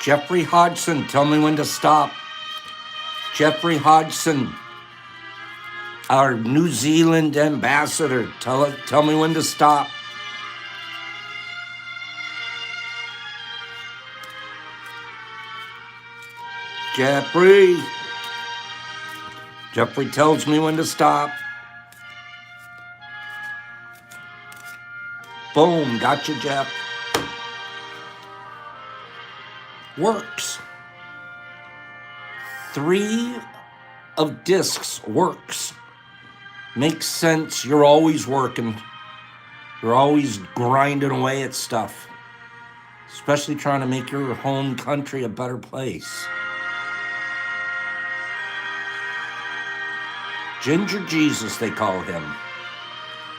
Jeffrey Hodgson, tell me when to stop. Jeffrey Hodgson, our New Zealand ambassador, tell me when to stop. Jeffrey tells me when to stop. Boom, gotcha, Jeff. Works. 3 of discs works. Makes sense. You're always working. You're always grinding away at stuff. Especially trying to make your home country a better place. Ginger Jesus, they call him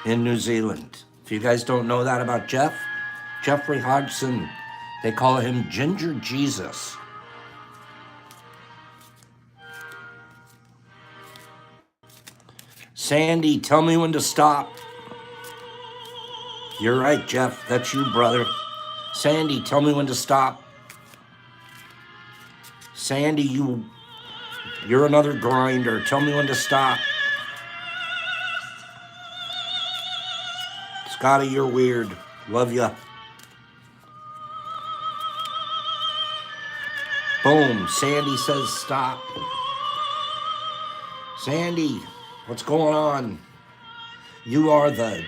in New Zealand. If you guys don't know that about Jeffrey Hodgson, they call him Ginger Jesus. Sandy, tell me when to stop. You're right, Jeff. That's you, brother. Sandy, tell me when to stop. Sandy, you're another grinder. Tell me when to stop. Scotty, you're weird. Love ya. Boom. Sandy says stop. Sandy, what's going on? You are the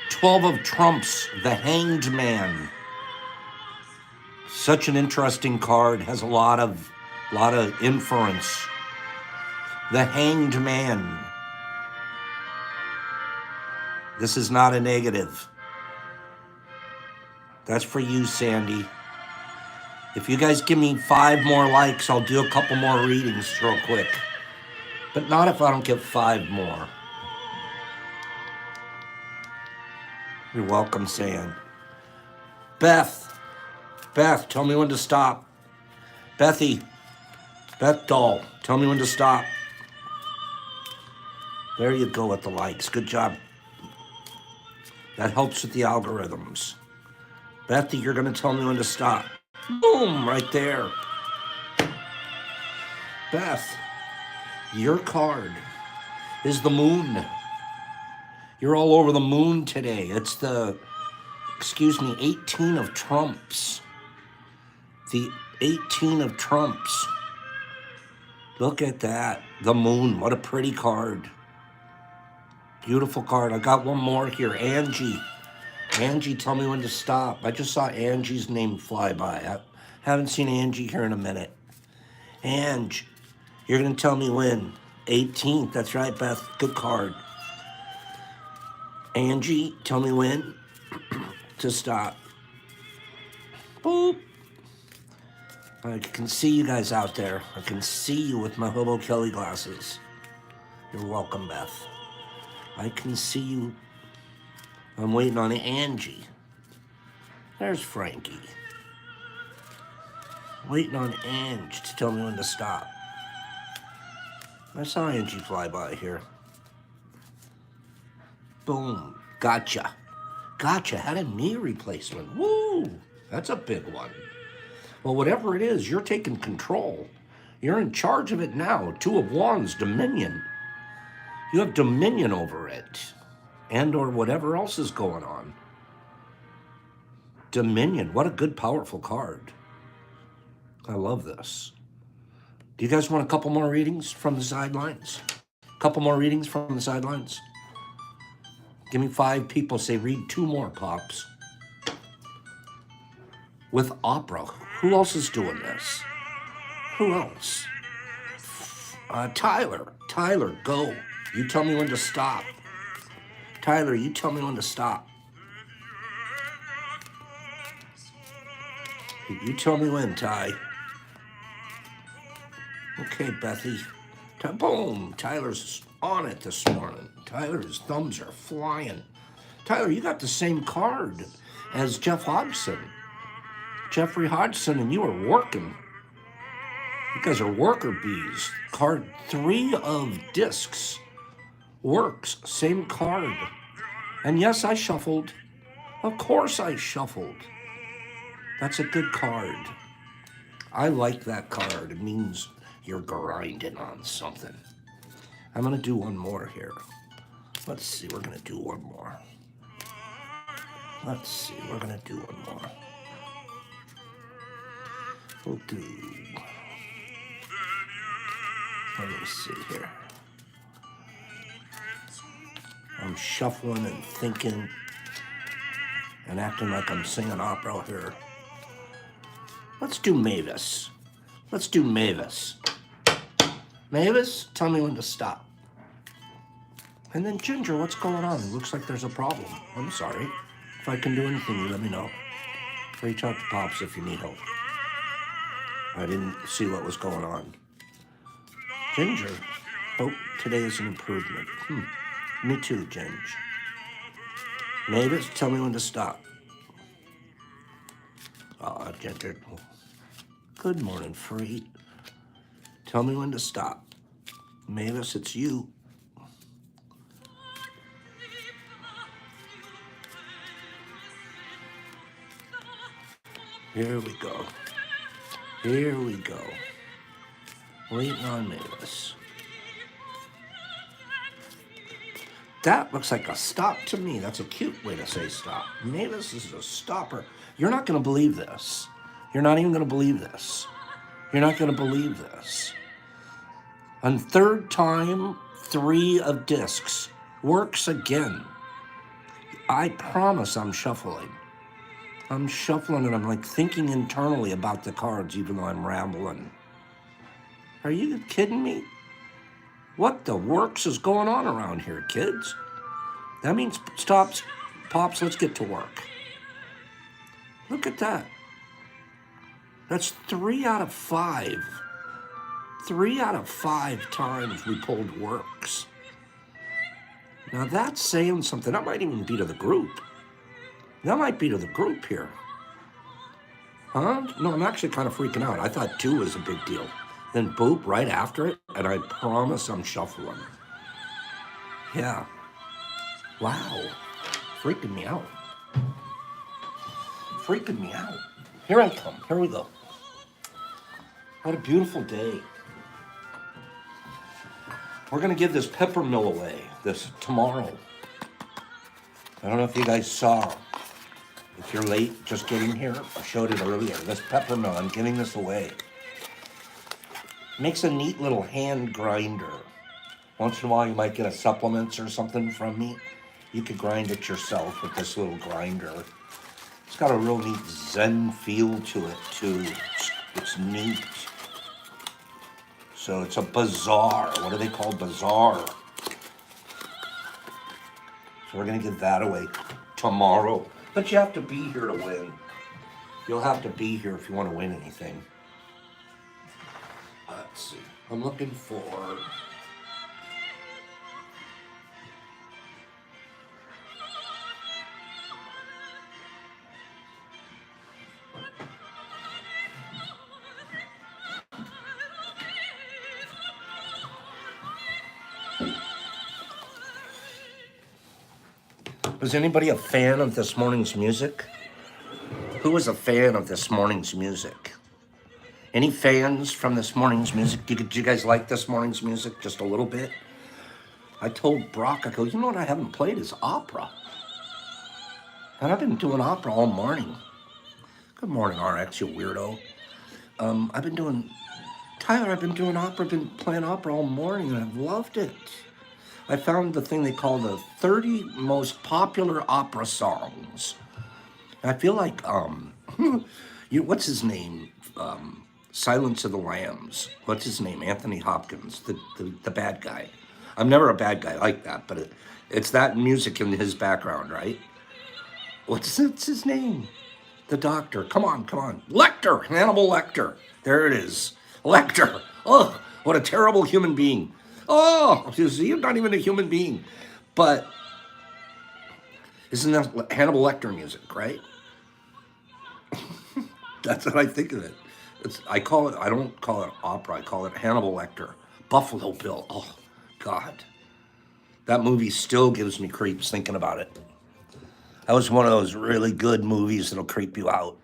12 of trumps, the Hanged Man. Such an interesting card. Has a lot of inference. The Hanged Man. This is not a negative. That's for you, Sandy. If you guys give me 5 more likes, I'll do a couple more readings real quick. But not if I don't get 5 more. You're welcome, Sam. Beth, tell me when to stop. Beth Doll, tell me when to stop. There you go with the likes. Good job. That helps with the algorithms. Bethy, you're going to tell me when to stop. Boom, right there. Beth, your card is the moon. You're all over the moon today. It's the, 18 of trumps. The 18 of trumps. Look at that. The moon. What a pretty card. Beautiful card. I got one more here. Angie, tell me when to stop. I just saw Angie's name fly by. I haven't seen Angie here in a minute. Ange, you're going to tell me when. 18th. That's right, Beth. Good card. Angie, tell me when to stop. Boop. I can see you guys out there. I can see you with my Hobo Kelly glasses. You're welcome, Beth. I can see you. I'm waiting on Angie. There's Frankie. Waiting on Angie to tell me when to stop. I saw Angie fly by here. Boom. Gotcha. Had a knee replacement. Woo! That's a big one. Well, whatever it is, you're taking control. You're in charge of it now. 2 of Wands, dominion. You have dominion over it. And or whatever else is going on. Dominion. What a good, powerful card. I love this. Do you guys want a couple more readings from the sidelines? Give me 5 people. Say read 2 more, Pops. With opera. Who else is doing this? Who else? Tyler, go. You tell me when to stop. Tyler, you tell me when to stop. You tell me when, Ty. Okay, Bethy. Boom. Tyler's on it this morning. Tyler's thumbs are flying. Tyler, you got the same card as Jeffrey Hodgson, and you are working. You guys are worker bees. Card 3 of discs. Works. Same card. And yes, I shuffled. Of course I shuffled. That's a good card. I like that card. It means you're grinding on something. I'm going to do one more here. Let's see, we're going to do one more. Let's see, we're going to do one more. We'll do... Let me see here. I'm shuffling and thinking and acting like I'm singing opera here. Let's do Mavis. Let's do Mavis. Mavis, tell me when to stop. And then Ginger, what's going on? It looks like there's a problem. I'm sorry. If I can do anything, you let me know. Reach out to Pops if you need help. I didn't see what was going on. Ginger, hope today is an improvement. Me too, Ginger. Mavis, tell me when to stop. Ah, Ginger. Good morning, Free. Tell me when to stop. Mavis, it's you. Here we go. Here we go. Waiting on Mavis. That looks like a stop to me. That's a cute way to say stop. Mavis is a stopper. You're not going to believe this. You're not even going to believe this. You're not going to believe this. On third time, 3 of discs. Works again. I promise I'm shuffling. I'm shuffling and I'm like thinking internally about the cards even though I'm rambling. Are you kidding me? What the works is going on around here, kids? That means stops, Pops, let's get to work. Look at that. That's 3 out of 5. 3 out of 5 times we pulled works. Now that's saying something. That might even be to the group. That might be to the group here. Huh? No, I'm actually kind of freaking out. I thought 2 was a big deal. Then boop, right after it, and I promise I'm shuffling. Yeah. Wow. Freaking me out. Freaking me out. Here I come. Here we go. What a beautiful day. We're going to give this peppermill away this tomorrow. I don't know if you guys saw. If you're late just getting here, I showed it earlier. This peppermill, I'm giving this away. Makes a neat little hand grinder. Once in a while you might get a supplements or something from me. You could grind it yourself with this little grinder. It's got a real neat zen feel to it too. It's neat. So it's a bazaar. What do they call bazaar? So we're gonna give that away tomorrow. But you have to be here to win. You'll have to be here if you want to win anything. Let's see. I'm looking for... Was anybody a fan of this morning's music? Who was a fan of this morning's music? Any fans from this morning's music? Did you guys like this morning's music just a little bit? I told Brock, I go, you know what I haven't played is opera. And I've been doing opera all morning. Good morning, RX, you weirdo. I've been doing opera, been playing opera all morning, and I've loved it. I found the thing they call the 30 most popular opera songs. I feel like, what's his name? Silence of the Lambs. What's his name? Anthony Hopkins, the bad guy. I'm never a bad guy like that, but it's that music in his background, right? What's his name? The doctor. Come on. Lecter, Hannibal Lecter. There it is. Lecter. Oh, what a terrible human being. Oh, he's not even a human being. But isn't that Hannibal Lecter music, right? That's what I think of it. I don't call it opera, I call it Hannibal Lecter. Buffalo Bill, oh, God. That movie still gives me creeps thinking about it. That was one of those really good movies that'll creep you out.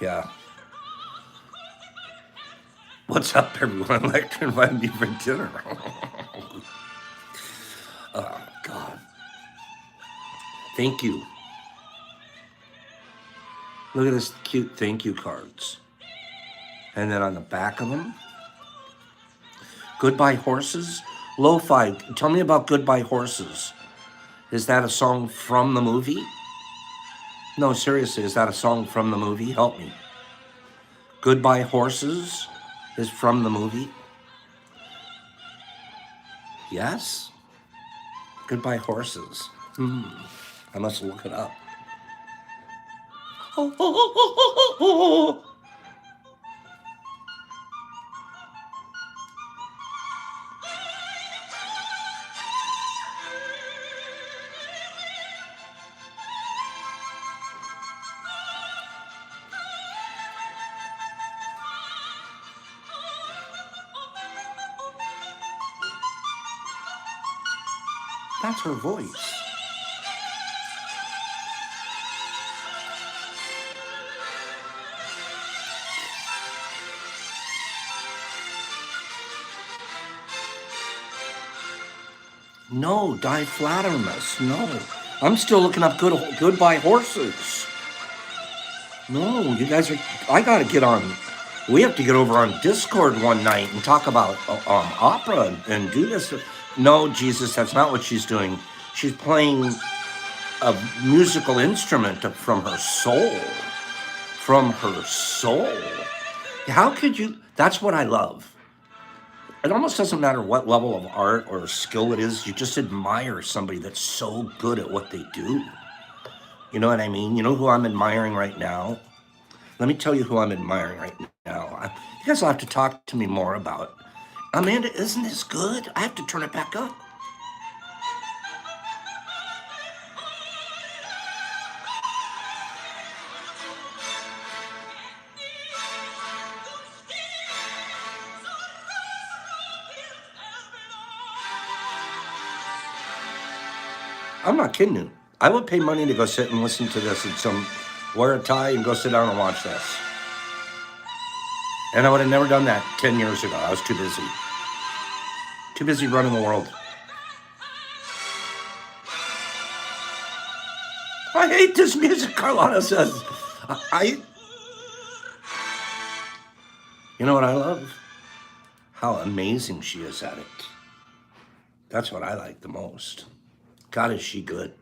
Yeah. What's up, everyone? Lecter invited me for dinner. Oh, God. Thank you. Look at this cute thank you cards. And then on the back of them, Goodbye Horses. Lo-fi, tell me about Goodbye Horses. Is that a song from the movie? No, seriously, is that a song from the movie? Help me. Goodbye Horses is from the movie? Yes? Goodbye Horses. I must look it up. That's her voice. No, diflatermus. No. I'm still looking up Goodbye Horses. No, you guys are. I gotta get on. We have to get over on Discord one night and talk about opera and do this. No, Jesus, that's not what she's doing. She's playing a musical instrument from her soul. From her soul. How could you? That's what I love. It almost doesn't matter what level of art or skill it is. You just admire somebody that's so good at what they do. You know what I mean? You know who I'm admiring right now? Let me tell you who I'm admiring right now. You guys will have to talk to me more about. Amanda, isn't this good? I have to turn it back up. I'm not kidding you. I would pay money to go sit and listen to this and wear a tie and go sit down and watch this. And I would have never done that 10 years ago. I was too busy. Too busy running the world. I hate this music, Carlotta says. You know what I love? How amazing she is at it. That's what I like the most. God, is she good.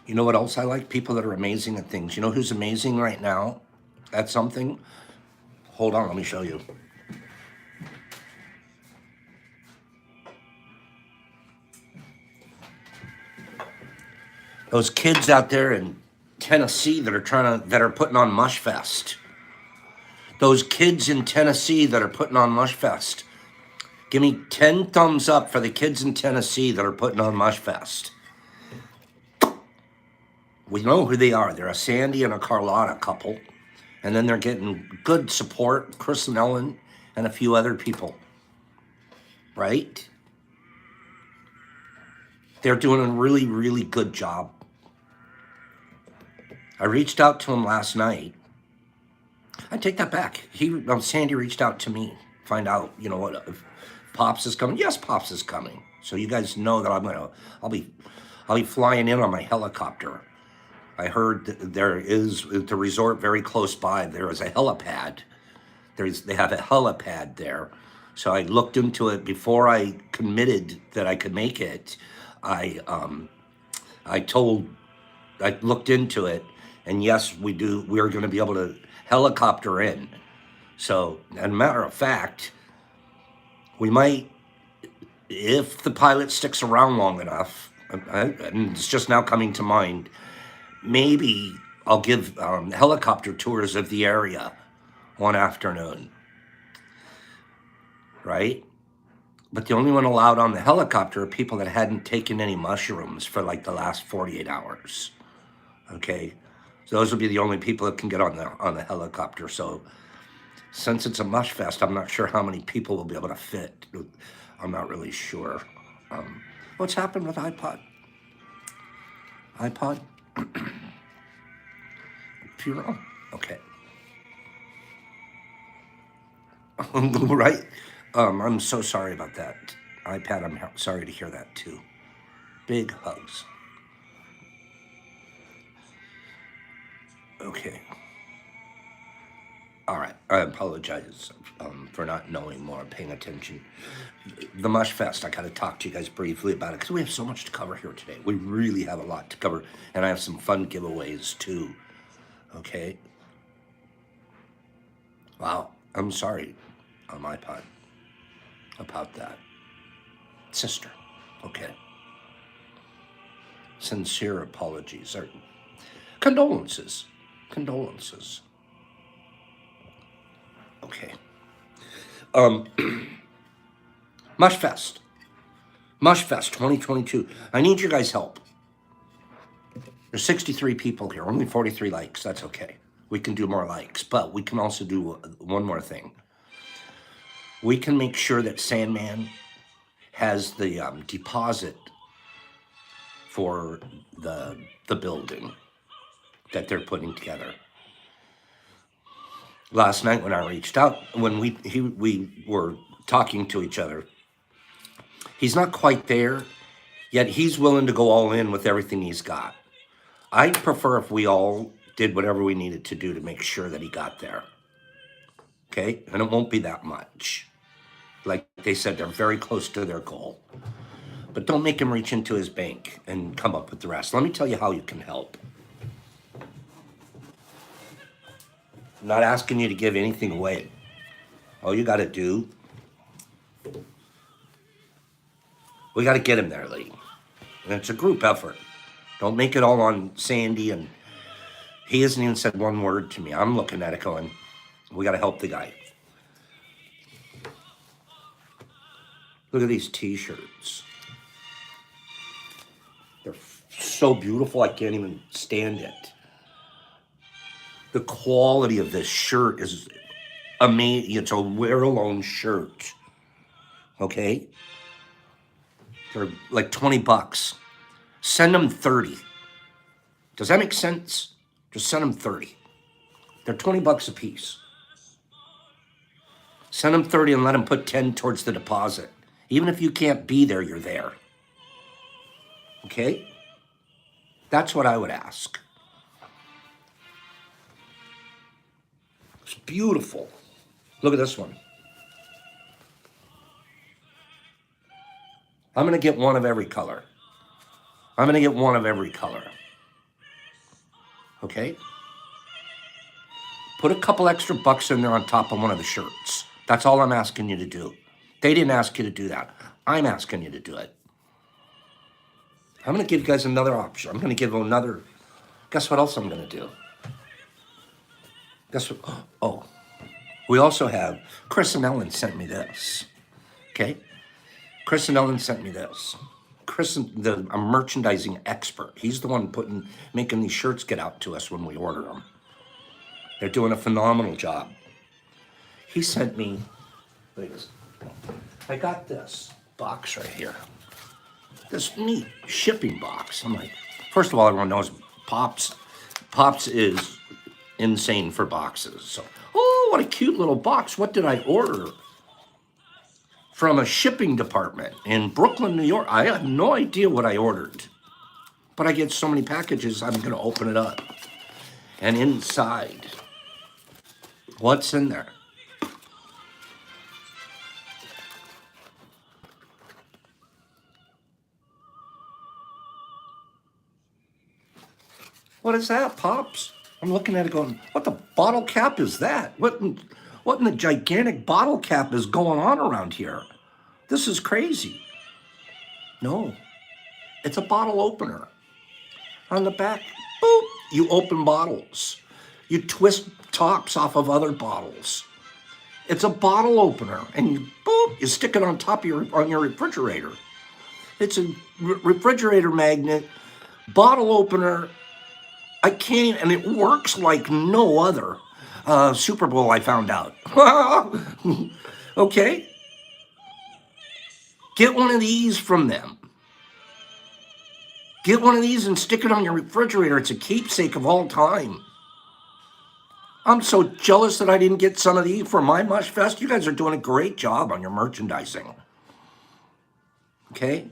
You know what else I like? People that are amazing at things. You know who's amazing right now at something? Hold on, let me show you. Those kids out there in Tennessee that are putting on Mush Fest. Those kids in Tennessee that are putting on Mush Fest. Give me 10 thumbs up for the kids in Tennessee that are putting on Mush Fest. We know who they are. They're a Sandy and a Carlotta couple. And then they're getting good support, Chris and Ellen, and a few other people. Right? They're doing a really, really good job. I reached out to him last night. I take that back. Sandy reached out to me, find out, you know what, if Pops is coming. Yes, Pops is coming. So you guys know that I'll be flying in on my helicopter. I heard there is the resort very close by. There is a helipad. They have a helipad there. So I looked into it before I committed that I could make it. I looked into it, and yes, we are going to be able to helicopter in. So, as a matter of fact, we might, if the pilot sticks around long enough, and it's just now coming to mind, maybe I'll give helicopter tours of the area one afternoon, right? But the only one allowed on the helicopter are people that hadn't taken any mushrooms for like the last 48 hours. Okay, so those will be the only people that can get on the helicopter. So since it's a Mush Fest, I'm not sure how many people will be able to fit. I'm not really sure. What's happened with iPod? iPod? Funeral? Okay. Right? I'm so sorry about that. iPad, I'm sorry to hear that too. Big hugs. Okay. All right. I apologize for not knowing more, paying attention. The Mush Fest, I got to talk to you guys briefly about it because we have so much to cover here today. We really have a lot to cover, and I have some fun giveaways too. Okay. Wow. I'm sorry on my part about that. Sister. Okay. Sincere apologies or condolences. Condolences. Okay. Mush Fest. Mush Fest 2022. I need your guys' help. There's 63 people here, only 43 likes. That's okay. We can do more likes, but we can also do one more thing. We can make sure that Sandman has the deposit for the building that they're putting together. Last night when I reached out, when we were talking to each other, he's not quite there, yet he's willing to go all in with everything he's got. I'd prefer if we all did whatever we needed to do to make sure that he got there. Okay? And it won't be that much. Like they said, they're very close to their goal. But don't make him reach into his bank and come up with the rest. Let me tell you how you can help. I'm not asking you to give anything away. All you got to do, we got to get him there, Lee. And it's a group effort. Don't make it all on Sandy, and he hasn't even said one word to me. I'm looking at it going, we got to help the guy. Look at these t-shirts. They're so beautiful, I can't even stand it. The quality of this shirt is amazing. It's a wear-alone shirt. Okay? They're like 20 bucks. Send them 30. Does that make sense? Just send them 30. They're 20 bucks a piece. Send them 30 and let them put 10 towards the deposit. Even if you can't be there, you're there. Okay? That's what I would ask. It's beautiful. Look at this one. I'm going to get one of every color. I'm going to get one of every color. Okay? Put a couple extra bucks in there on top of one of the shirts. That's all I'm asking you to do. They didn't ask you to do that. I'm asking you to do it. I'm going to give you guys another option. I'm going to give another. Guess what else I'm going to do? Guess what? Oh, we also have, Chris and Ellen sent me this. Okay? Chris and Ellen sent me this. Chris, a merchandising expert. He's the one making these shirts get out to us when we order them. They're doing a phenomenal job. He sent me, I got this box right here. This neat shipping box. I'm like, first of all, everyone knows Pops is insane for boxes. So, oh, what a cute little box. What did I order? From a shipping department in Brooklyn, New York. I have no idea what I ordered. But I get so many packages, I'm going to open it up. And inside, what's in there? What is that, Pops? I'm looking at it going, what the bottle cap is that? What in the gigantic bottle cap is going on around here? This is crazy. No, it's a bottle opener. On the back, boop, you open bottles. You twist tops off of other bottles. It's a bottle opener, and you stick it on top of your refrigerator. It's a refrigerator magnet, bottle opener. I can't even, and it works like no other. Super Bowl, I found out. Okay? Get one of these from them. Get one of these and stick it on your refrigerator. It's a keepsake of all time. I'm so jealous that I didn't get some of these for my Mush Fest. You guys are doing a great job on your merchandising. Okay?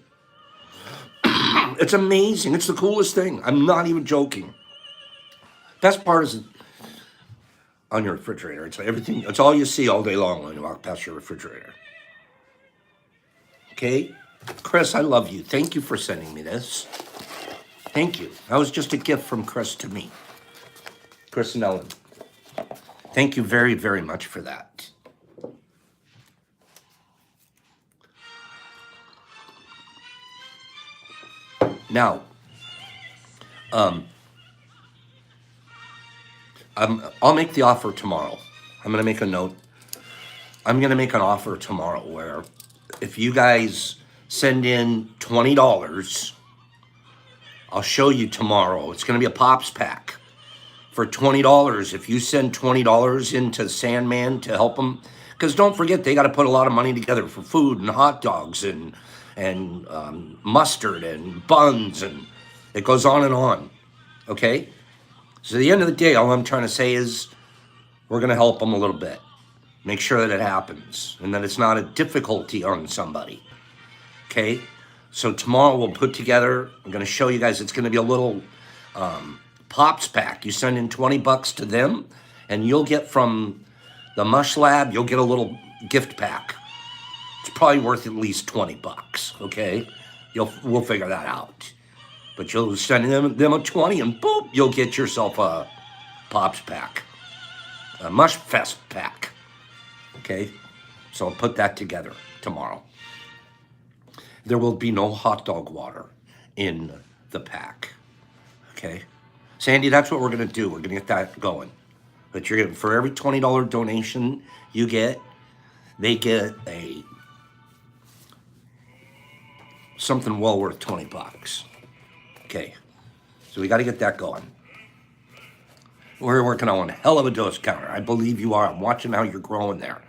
It's amazing. It's the coolest thing. I'm not even joking. Best part is on your refrigerator. It's everything. It's all you see all day long when you walk past your refrigerator. Okay? Chris, I love you. Thank you for sending me this. Thank you. That was just a gift from Chris to me. Chris and Ellen. Thank you very, very much for that. Now, I'll make the offer tomorrow. I'm going to make a note. I'm going to make an offer tomorrow where if you guys send in $20, I'll show you tomorrow. It's going to be a Pops pack for $20. If you send $20 into Sandman to help them, because don't forget, they got to put a lot of money together for food and hot dogs and mustard and buns, and it goes on and on. Okay? So at the end of the day, all I'm trying to say is we're going to help them a little bit. Make sure that it happens and that it's not a difficulty on somebody. Okay? So tomorrow we'll put together, I'm going to show you guys, it's going to be a little Pops pack. You send in $20 to them and you'll get from the Mush Lab, you'll get a little gift pack. It's probably worth at least $20, okay? We'll figure that out. But you'll send them a 20 and boop, you'll get yourself a Pops pack. A Mush Fest pack. Okay? So I'll put that together tomorrow. There will be no hot dog water in the pack. Okay? Sandy, that's what we're going to do. We're going to get that going. But you're going to, for every $20 donation you get, they get something well worth $20. Okay. So we got to get that going. We're working on one hell of a dose counter. I believe you are. I'm watching how you're growing there.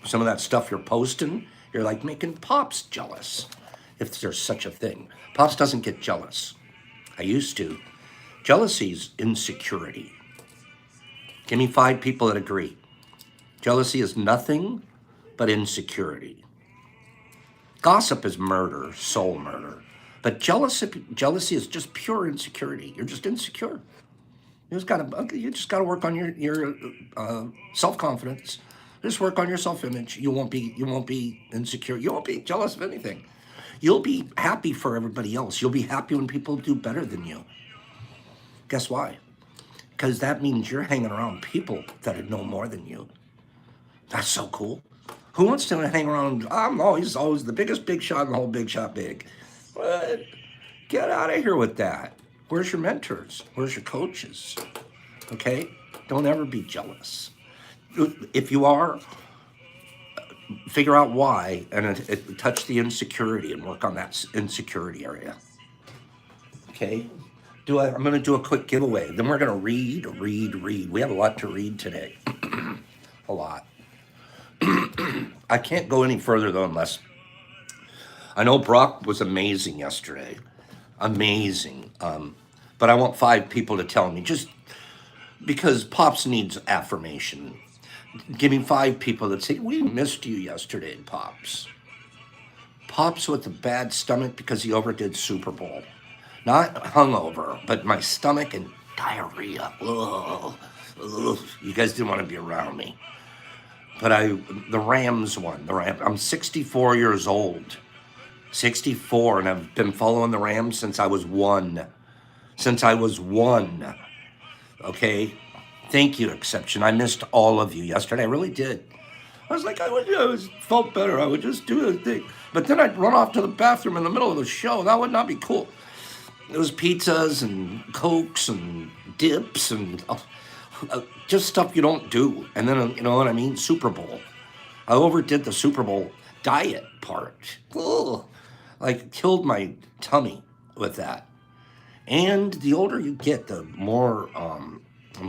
Some of that stuff you're posting, you're like making Pops jealous, if there's such a thing. Pops doesn't get jealous. I used to. Jealousy is insecurity. Give me 5 people that agree. Jealousy is nothing but insecurity. Gossip is murder, soul murder. But jealousy is just pure insecurity. You're just insecure. You just gotta work on your self-confidence. Just work on your self-image. You won't be insecure. You won't be jealous of anything. You'll be happy for everybody else. You'll be happy when people do better than you. Guess why? Because that means you're hanging around people that know more than you. That's so cool. Who wants to hang around? I'm always the biggest big shot in the whole Big Shot Big. What? Get out of here with that. Where's your mentors? Where's your coaches? Okay? Don't ever be jealous. If you are, figure out why and touch the insecurity and work on that insecurity area. Okay? I'm going to do a quick giveaway. Then we're going to read. We have a lot to read today. A lot. I can't go any further, though, unless... I know Brock was amazing yesterday. Amazing. But I want 5 people to tell me, just because Pops needs affirmation. Give me 5 people that say, we missed you yesterday, Pops. Pops with a bad stomach because he overdid Super Bowl. Not hungover, but my stomach and diarrhea. Ugh. You guys didn't want to be around me. But the Rams won. I'm 64 years old. 64, and I've been following the Rams since I was 1. Okay? Thank you, Exception. I missed all of you yesterday. I really did. I was like, felt better. I would just do the thing. But then I'd run off to the bathroom in the middle of the show. That would not be cool. It was pizzas and Cokes and dips and just stuff you don't do. And then, you know what I mean? Super Bowl. I overdid the Super Bowl diet part. Ugh. Like, killed my tummy with that. And the older you get, the more I'm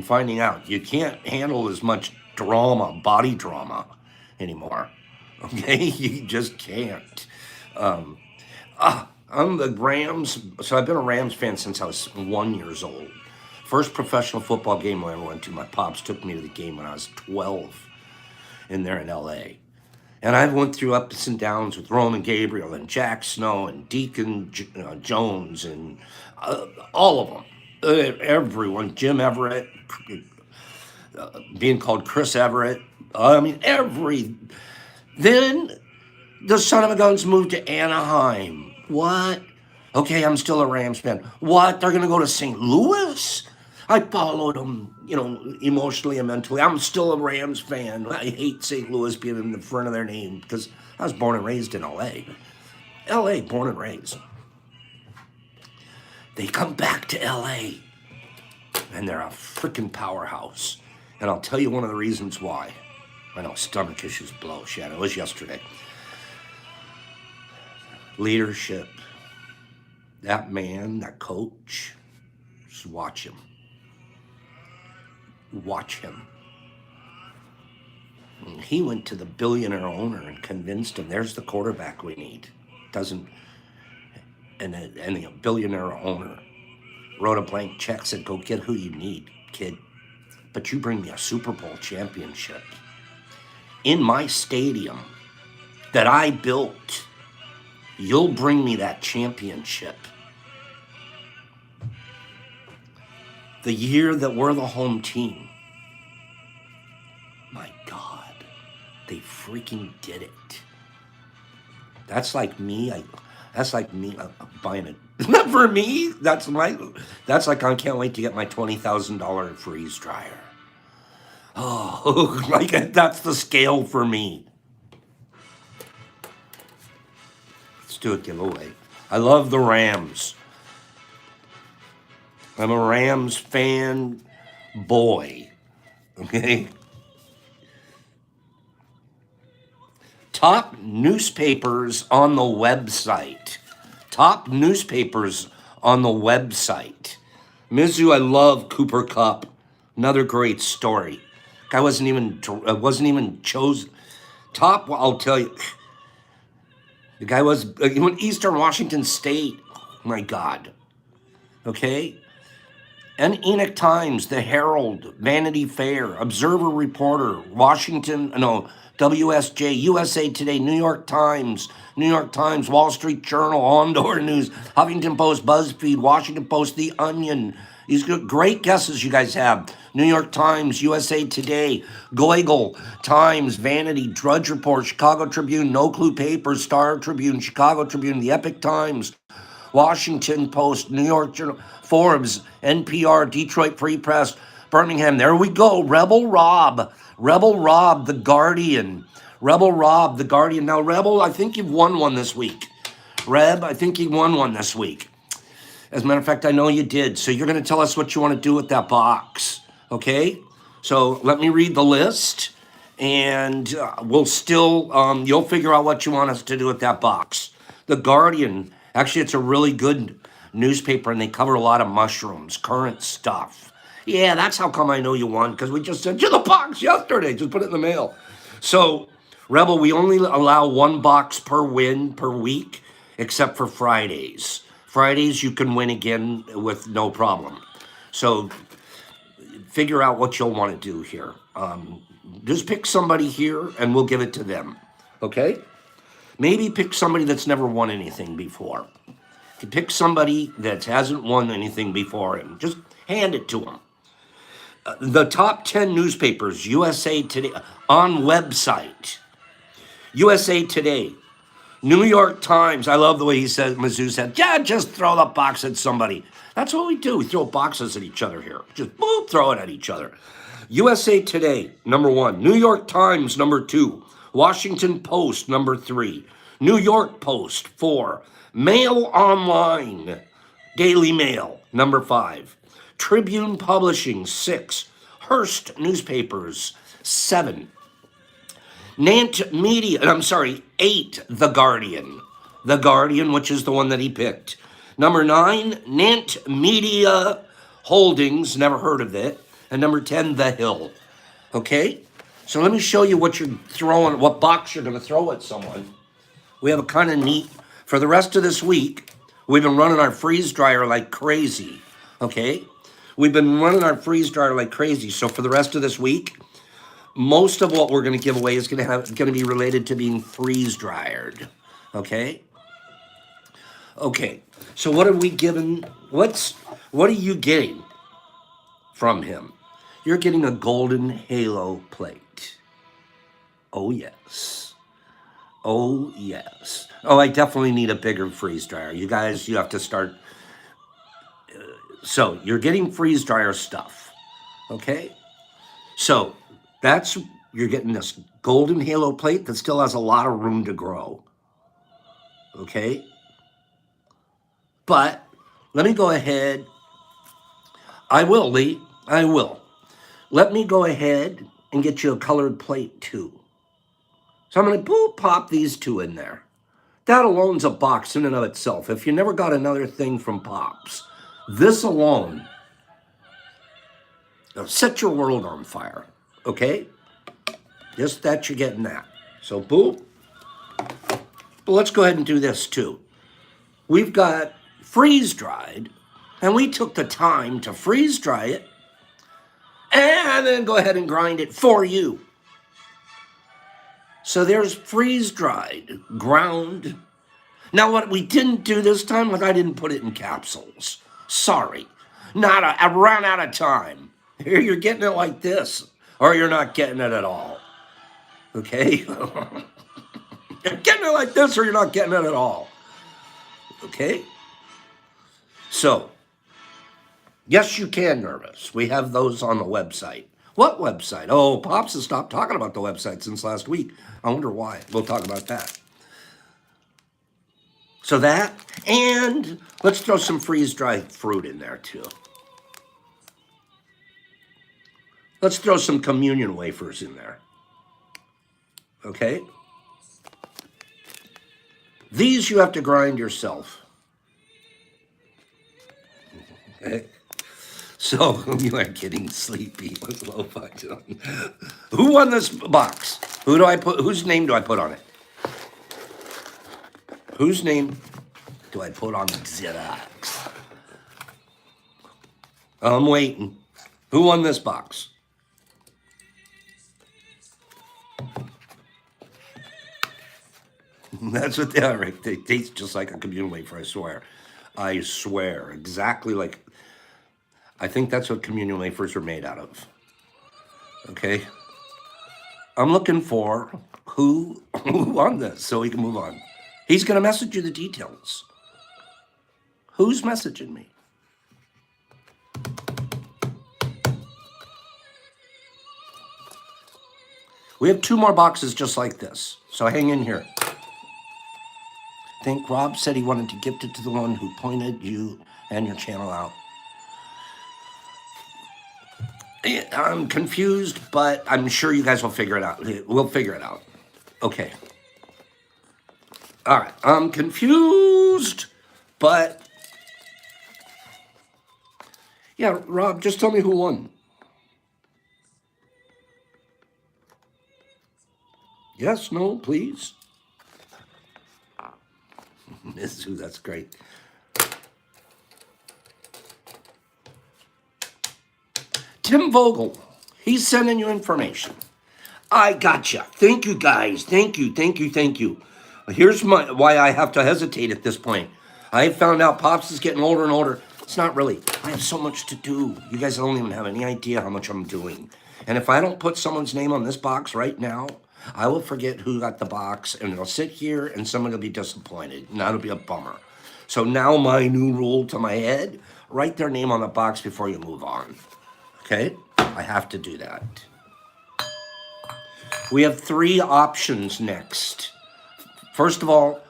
finding out you can't handle as much drama, body drama anymore. Okay? You just can't. I'm the Rams. So I've been a Rams fan since I was 1 year old. First professional football game I ever went to, my pops took me to the game when I was 12 in there in LA. And I went through ups and downs with Roman Gabriel and Jack Snow and Deacon Jones and all of them. Everyone, Jim Everett, being called Chris Everett. I mean, Then the son of a guns moved to Anaheim. What? Okay, I'm still a Rams fan. What? They're going to go to St. Louis? I followed them, emotionally and mentally. I'm still a Rams fan. I hate St. Louis being in the front of their name because I was born and raised in LA. LA, born and raised. They come back to LA and they're a freaking powerhouse. And I'll tell you one of the reasons why. I know stomach issues blow shit. It was yesterday. Leadership. That man, that coach, just watch him. Watch him. He went to the billionaire owner and convinced him, there's the quarterback we need. Doesn't, and the billionaire owner wrote a blank check, said, go get who you need, kid. But you bring me a Super Bowl championship in my stadium that I built. You'll bring me that championship. The year that we're the home team. My God, they freaking did it. That's like me. Buying it. Not for me. That's like I can't wait to get my $20,000 freeze dryer. Oh, like that's the scale for me. Let's do a giveaway. I love the Rams. I'm a Rams fan boy. Okay. Top newspapers on the website. Top newspapers on the website. Mizzou, I love Cooper Kupp. Another great story. Guy wasn't even chosen. Top, I'll tell you. The guy was Eastern Washington State. Oh my God. Okay. And Enoch Times, The Herald, Vanity Fair, Observer Reporter, WSJ, USA Today, New York Times, Wall Street Journal, Ondor News, Huffington Post, BuzzFeed, Washington Post, The Onion. These great guesses you guys have. New York Times, USA Today, Goigel, Times, Vanity, Drudge Report, Chicago Tribune, No Clue Papers, Star Tribune, Chicago Tribune, The Epic Times, Washington Post, New York Journal, Forbes, NPR, Detroit Free Press, Birmingham. There we go. Rebel Rob, The Guardian. Now, Rebel, I think you've won one this week. Reb, I think you won one this week. As a matter of fact, I know you did. So you're going to tell us what you want to do with that box. Okay? So let me read the list. And we'll still, you'll figure out what you want us to do with that box. The Guardian. Actually, it's a really good newspaper, and they cover a lot of mushrooms, current stuff. Yeah, that's how come I know you won, because we just sent you the box yesterday. Just put it in the mail. So, Rebel, we only allow one box per win per week, except for Fridays. Fridays, you can win again with no problem. So, figure out what you'll want to do here. Just pick somebody here, and we'll give it to them. Okay? Maybe pick somebody that's never won anything before. If you pick somebody that hasn't won anything before and just hand it to them. The top 10 newspapers, USA Today, on website. USA Today, New York Times. I love the way Mizzou said, yeah, just throw the box at somebody. That's what we do. We throw boxes at each other here. Just boop, throw it at each other. USA Today, number 1. New York Times, number 2. Washington Post, number 3. New York Post, 4. Mail Online, Daily Mail, number 5. Tribune Publishing, 6. Hearst Newspapers, 7. 8, The Guardian. The Guardian, which is the one that he picked. Number 9, Nant Media Holdings, never heard of it. And number 10, The Hill. Okay? So let me show you what you're throwing, what box you're going to throw at someone. We have a kind of neat, for the rest of this week, We've been running our freeze dryer like crazy, okay? We've been running our freeze dryer like crazy. So for the rest of this week, most of what we're going to give away is going to be related to being freeze dried, okay? Okay. So what are we giving? What are you getting from him? You're getting a golden halo plate. Oh yes. Oh yes. Oh, I definitely need a bigger freeze dryer. You guys, you have to start. So you're getting freeze dryer stuff. Okay. So that's, you're getting this golden halo plate that still has a lot of room to grow. Okay. But let me go ahead. I will, Lee. I will. Let me go ahead and get you a colored plate too. So I'm going to pop these two in there. That alone's a box in and of itself. If you never got another thing from Pops, this alone will set your world on fire. Okay? Just that you're getting that. So boom. But let's go ahead and do this too. We've got freeze dried, and we took the time to freeze dry it and then go ahead and grind it for you. So there's freeze dried, ground. Now what we didn't do this time, like I didn't put it in capsules. Sorry. I ran out of time. Here you're getting it like this, or you're not getting it at all. Okay? You're getting it like this, or you're not getting it at all. Okay? So, yes, you can, Nervous. We have those on the website. What website? Oh, Pops has stopped talking about the website since last week. I wonder why. We'll talk about that. So that, and let's throw some freeze-dried fruit in there too. Let's throw some communion wafers in there. Okay? These you have to grind yourself. Okay? So you are getting sleepy with lo-fi. Who won this box? Whose name do I put on it? Whose name do I put on the Xerox? I'm waiting. Who won this box? That's what they are, right? They taste just like a communion wafer, I swear. I swear. Exactly like, I think that's what communion wafers are made out of. Okay? I'm looking for who won this so we can move on. He's going to message you the details. Who's messaging me? We have 2 more boxes just like this, so hang in here. I think Rob said he wanted to gift it to the one who pointed you and your channel out. I'm confused, but I'm sure you guys will figure it out. We'll figure it out. Okay. All right. I'm confused, but yeah, Rob, just tell me who won. Yes, no, please. Miss Sue, that's great. Tim Vogel, he's sending you information. I gotcha. Thank you, guys. Thank you, thank you, thank you. Here's why I have to hesitate at this point. I found out Pops is getting older and older. It's not really. I have so much to do. You guys don't even have any idea how much I'm doing. And if I don't put someone's name on this box right now, I will forget who got the box, and it'll sit here, and someone will be disappointed, and that'll be a bummer. So now my new rule to my head, write their name on the box before you move on. Okay? I have to do that. We have 3 options next. First of all,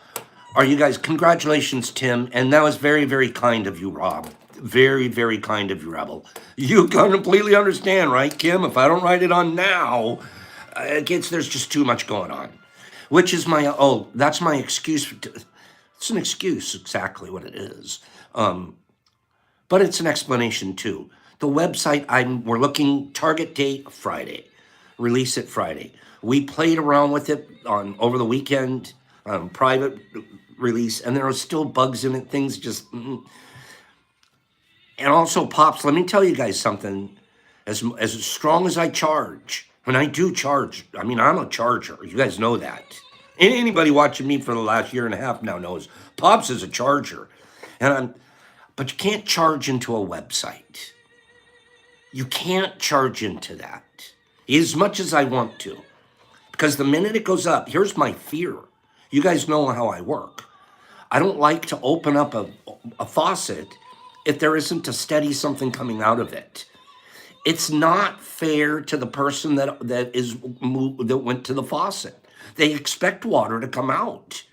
are you guys, congratulations, Tim, and that was very, very kind of you, Rob. Very, very kind of you, Rebel. You completely understand, right, Kim? If I don't write it on now, there's just too much going on. Which is that's my excuse. It's an excuse, exactly what it is. But it's an explanation too. The website, we're looking, target date Friday. Release it Friday. We played around with it over the weekend, private release, and there are still bugs in it. Things just, and also Pops. Let me tell you guys something. As strong as I charge, when I do charge, I mean I'm a charger. You guys know that. Anybody watching me for the last year and a half now knows Pops is a charger, and but you can't charge into a website. You can't charge into that as much as I want to. Because the minute it goes up, here's my fear. You guys know how I work. I don't like to open up a faucet if there isn't a steady something coming out of it. It's not fair to the person that went to the faucet. They expect water to come out.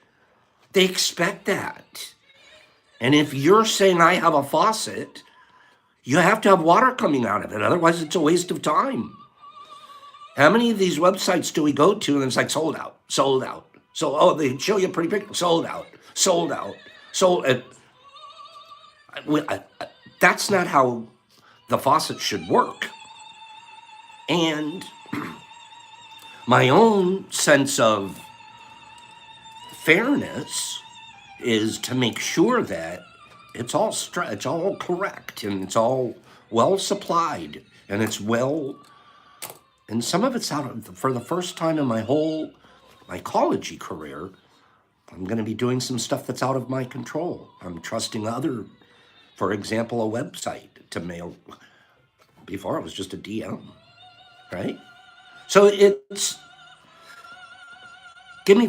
They expect that. And if you're saying I have a faucet, you have to have water coming out of it. Otherwise, it's a waste of time. How many of these websites do we go to and it's like sold out, sold out? So, oh, they show you a pretty picture, sold out, sold out, sold. That's not how the faucet should work. And my own sense of fairness is to make sure that it's all correct and it's all well supplied and it's well. And some of it's out of, for the first time in my whole mycology career, I'm going to be doing some stuff that's out of my control. I'm trusting other, for example, a website to mail. Before it was just a DM, right? So it's, give me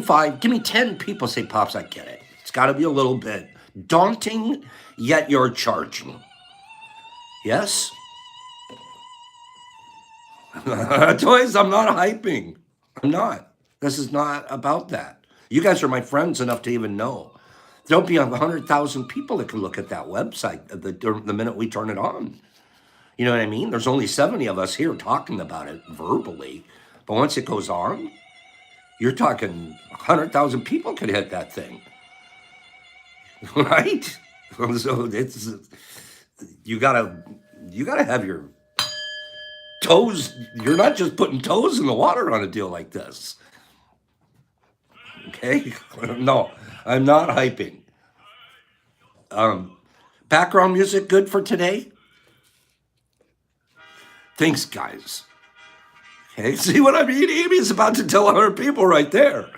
10 people say, Pops, I get it. It's got to be a little bit daunting, yet you're charging. Yes? Toys, I'm not hyping. I'm not. This is not about that. You guys are my friends enough to even know. There'll be 100,000 people that can look at that website the minute we turn it on. You know what I mean? There's only 70 of us here talking about it verbally. But once it goes on, you're talking 100,000 people could hit that thing. Right? So it's, you gotta have your toes. You're not just putting toes in the water on a deal like this. Okay? No, I'm not hyping. Background music good for today? Thanks, guys. Okay, see what I mean? Amy's about to tell 100 people right there.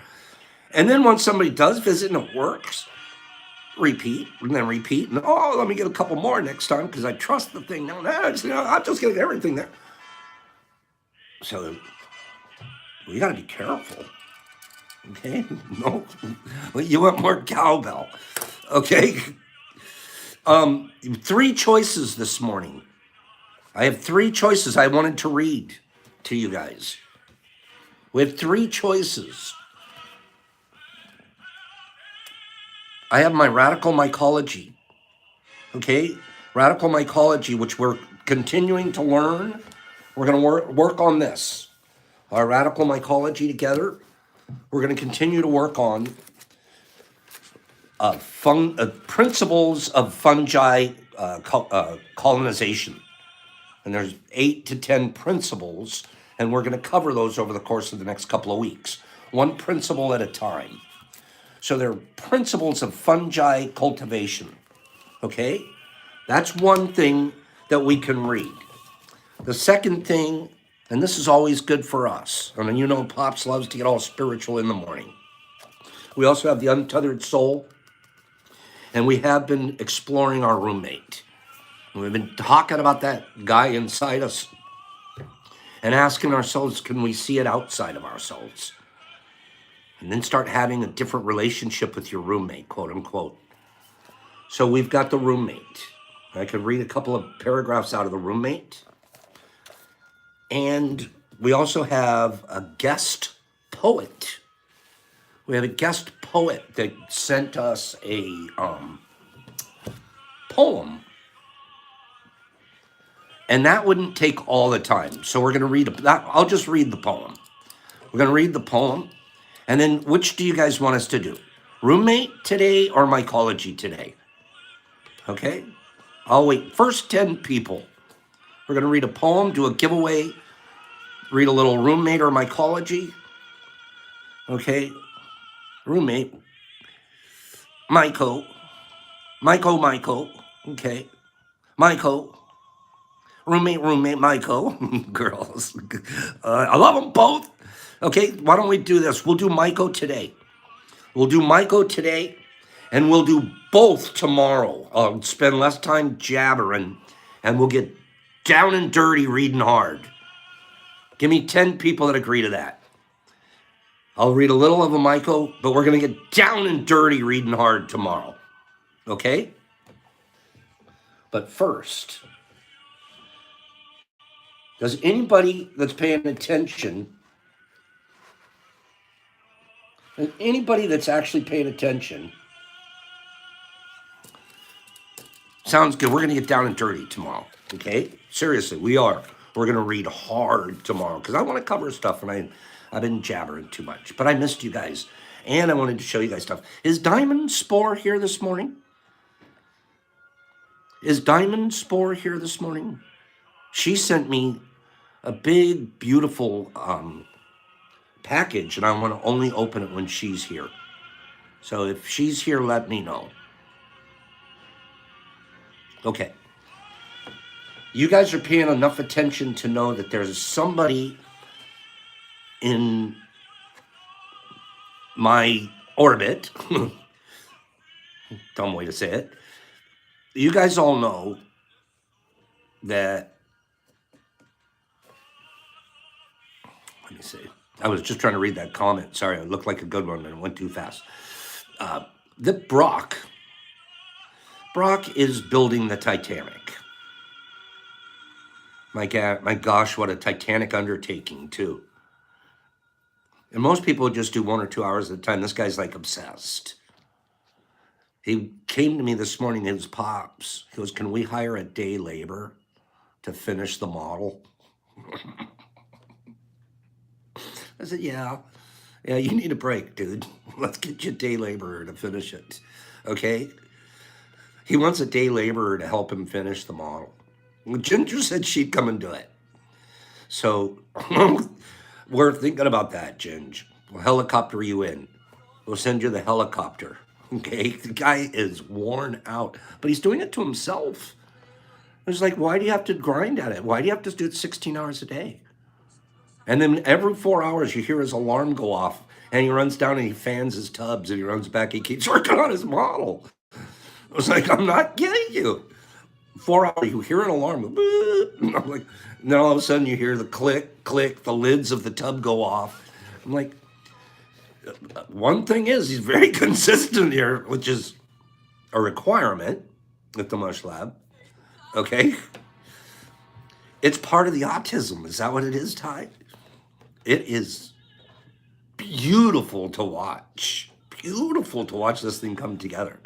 And then once somebody does visit and it works, repeat, and then repeat. And let me get a couple more next time because I trust the thing. No, I'm just getting everything there. So we got to be careful. Okay? No, you want more cowbell. Okay? 3 choices this morning. I have 3 choices I wanted to read to you guys. We have 3 choices. I have my radical mycology. Okay? Radical mycology, which we're continuing to learn. We're going to work on this. Our radical mycology together. We're going to continue to work on principles of fungi colonization. And there's 8 to 10 principles, and we're going to cover those over the course of the next couple of weeks, one principle at a time. So they're principles of fungi cultivation, okay? That's one thing that we can read. The second thing, and this is always good for us, I mean, you know Pops loves to get all spiritual in the morning. We also have the untethered soul, and we have been exploring our roommate. We've been talking about that guy inside us and asking ourselves, can we see it outside of ourselves? And then start having a different relationship with your roommate, quote unquote. So we've got the roommate. I could read a couple of paragraphs out of the roommate. And we also have a guest poet. We have a guest poet that sent us a poem. And that wouldn't take all the time. So we're going to read that. I'll just read the poem. We're going to read the poem. And then which do you guys want us to do? Roommate today or mycology today? Okay? I'll wait. First 10 people. We're going to read a poem, do a giveaway, read a little roommate or mycology. Okay? Roommate. Michael, Michael, okay, Michael, roommate, Michael, girls, I love them both. Okay, why don't we do this? We'll do Michael today. We'll do Michael today, and we'll do both tomorrow. I'll spend less time jabbering, and we'll get down and dirty reading hard. Give me 10 people that agree to that. I'll read a little of a Michael, but we're going to get down and dirty reading hard tomorrow. Okay? But first, does anybody that's paying attention, anybody that's actually paying attention, sounds good. We're going to get down and dirty tomorrow. Okay? Seriously, we are. We're going to read hard tomorrow because I want to cover stuff and I've been jabbering too much. But I missed you guys. And I wanted to show you guys stuff. Is Diamond Spore here this morning? Is Diamond Spore here this morning? She sent me a big, beautiful package, and I want to only open it when she's here. So if she's here, let me know. Okay. You guys are paying enough attention to know that there's somebody in my orbit. Dumb way to say it. You guys all know that. Let me see. I was just trying to read that comment. Sorry, it looked like a good one and it went too fast. That Brock is building the Titanic. My gosh, what a Titanic undertaking, too. And most people just do 1 or 2 hours at a time. This guy's like obsessed. He came to me this morning, his pops. He goes, can we hire a day labor to finish the model? I said, yeah, you need a break, dude. Let's get you a day laborer to finish it, okay? He wants a day laborer to help him finish the model. Ginger said she'd come and do it. So we're thinking about that, Ginger. We'll helicopter you in. We'll send you the helicopter, okay? The guy is worn out, but he's doing it to himself. It's like, why do you have to grind at it? Why do you have to do it 16 hours a day? And then every 4 hours, you hear his alarm go off, and he runs down and he fans his tubs, and he runs back. He keeps working on his model. I was like, I'm not kidding you. 4 hours, you hear an alarm. And I'm like, and then all of a sudden, you hear the click, click, the lids of the tub go off. I'm like, one thing is, he's very consistent here, which is a requirement at the Mush Lab. Okay? It's part of the autism. Is that what it is, Ty? It is beautiful to watch. Beautiful to watch this thing come together.